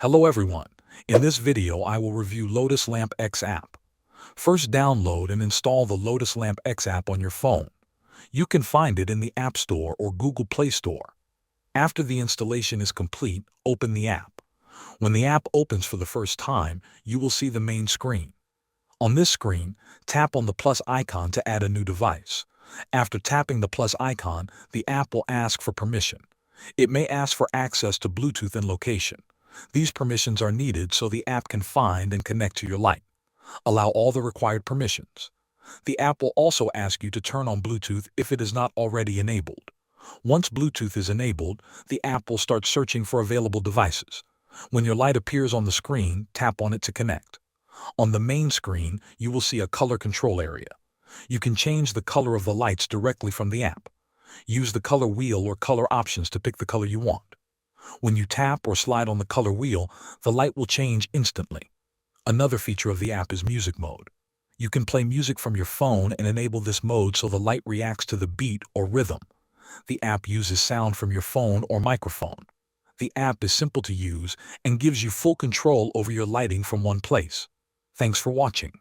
Hello everyone. In this video I will review Lotus Lamp X app. First download and install the Lotus Lamp X app on your phone. You can find it in the App Store or Google Play Store. After the installation is complete, open the app. When the app opens for the first time, you will see the main screen. On this screen, tap on the plus icon to add a new device. After tapping the plus icon, the app will ask for permission. It may ask for access to Bluetooth and location. These permissions are needed so the app can find and connect to your light. Allow all the required permissions. The app will also ask you to turn on Bluetooth if it is not already enabled. Once Bluetooth is enabled, the app will start searching for available devices. When your light appears on the screen, tap on it to connect. On the main screen, you will see a color control area. You can change the color of the lights directly from the app. Use the color wheel or color options to pick the color you want. When you tap or slide on the color wheel, the light will change instantly. Another feature of the app is music mode. You can play music from your phone and enable this mode so the light reacts to the beat or rhythm. The app uses sound from your phone or microphone. The app is simple to use and gives you full control over your lighting from one place. Thanks for watching.